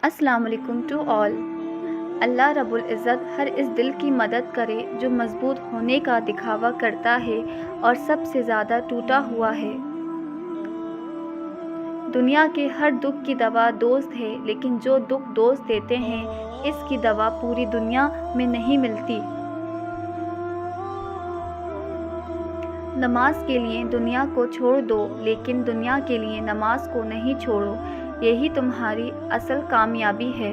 السلام علیکم to all. اللہ رب العزت ہر اس دل کی مدد کرے جو مضبوط ہونے کا دکھاوا کرتا ہے اور سب سے زیادہ ٹوٹا ہوا ہے۔ دنیا کے ہر دکھ کی دوا دوست ہے، لیکن جو دکھ دوست دیتے ہیں اس کی دوا پوری دنیا میں نہیں ملتی۔ نماز کے لیے دنیا کو چھوڑ دو، لیکن دنیا کے لیے نماز کو نہیں چھوڑو، یہی تمہاری اصل کامیابی ہے۔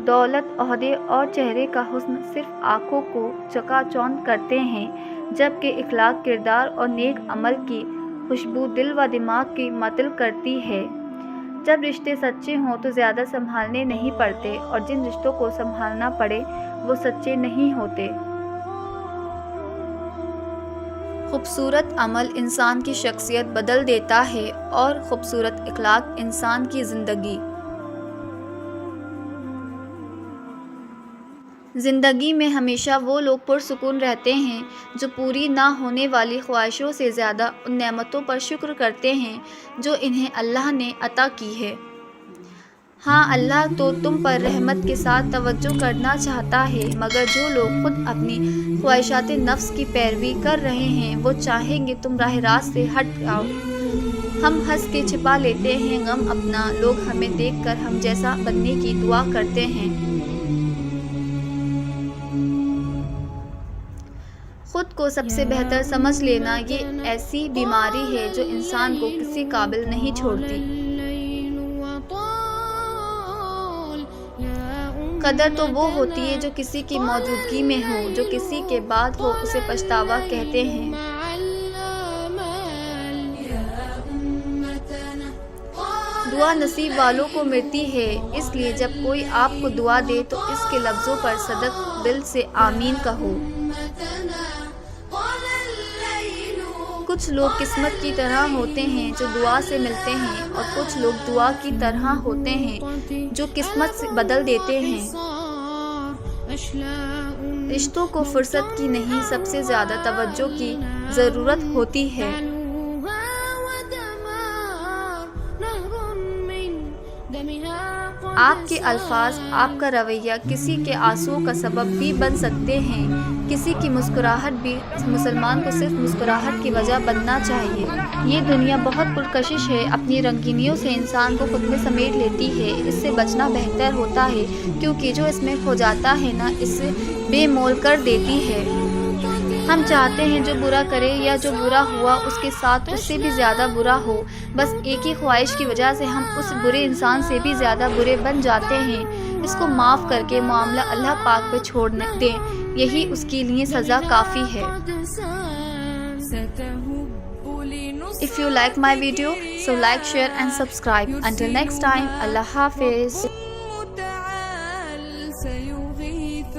دولت، عہدے اور چہرے کا حسن صرف آنکھوں کو چکا چوند کرتے ہیں، جبکہ اخلاق، کردار اور نیک عمل کی خوشبو دل و دماغ کی معطل کرتی ہے۔ جب رشتے سچے ہوں تو زیادہ سنبھالنے نہیں پڑتے، اور جن رشتوں کو سنبھالنا پڑے وہ سچے نہیں ہوتے۔ خوبصورت عمل انسان کی شخصیت بدل دیتا ہے اور خوبصورت اخلاق انسان کی زندگی۔ زندگی میں ہمیشہ وہ لوگ پرسکون رہتے ہیں جو پوری نہ ہونے والی خواہشوں سے زیادہ ان نعمتوں پر شکر کرتے ہیں جو انہیں اللہ نے عطا کی ہے۔ ہاں، اللہ تو تم پر رحمت کے ساتھ توجہ کرنا چاہتا ہے، مگر جو لوگ خود اپنی خواہشات نفس کی پیروی کر رہے ہیں وہ چاہیں گے تم راہ راست سے ہٹ جاؤ۔ ہم ہنس کے چھپا لیتے ہیں غم اپنا، لوگ ہمیں دیکھ کر ہم جیسا بننے کی دعا کرتے ہیں۔ خود کو سب سے بہتر سمجھ لینا یہ ایسی بیماری ہے جو انسان کو کسی قابل نہیں چھوڑتی۔ قدر تو وہ ہوتی ہے جو کسی کی موجودگی میں ہو، جو کسی کے بعد ہو اسے پچھتاوا کہتے ہیں۔ دعا نصیب والوں کو ملتی ہے، اس لیے جب کوئی آپ کو دعا دے تو اس کے لفظوں پر صدق دل سے آمین کہو۔ کچھ لوگ قسمت کی طرح ہوتے ہیں جو دعا سے ملتے ہیں، اور کچھ لوگ دعا کی طرح ہوتے ہیں جو قسمت سے بدل دیتے ہیں۔ رشتوں کو فرصت کی نہیں، سب سے زیادہ توجہ کی ضرورت ہوتی ہے۔ آپ کے الفاظ، آپ کا رویہ کسی کے آنسوؤں کا سبب بھی بن سکتے ہیں۔ کسی کی مسکراہٹ بھی مسلمان کو صرف مسکراہٹ کی وجہ بننا چاہیے۔ یہ دنیا بہت پرکشش ہے، اپنی رنگینیوں سے انسان کو خود میں سمیٹ لیتی ہے۔ اس سے بچنا بہتر ہوتا ہے، کیونکہ جو اس میں کھو جاتا ہے نا اسے بے مول کر دیتی ہے۔ ہم چاہتے ہیں جو برا کرے یا جو برا ہوا اس کے ساتھ اس سے بھی زیادہ برا ہو، بس ایک ہی خواہش کی وجہ سے ہم اس برے انسان سے بھی زیادہ برے بن جاتے ہیں۔ اس کو معاف کر کے معاملہ اللہ پاک پہ چھوڑ دیں، یہی اس کے لیے سزا کافی ہے۔ If you like my video, so like, share and subscribe. Until next time, Allah Hafiz.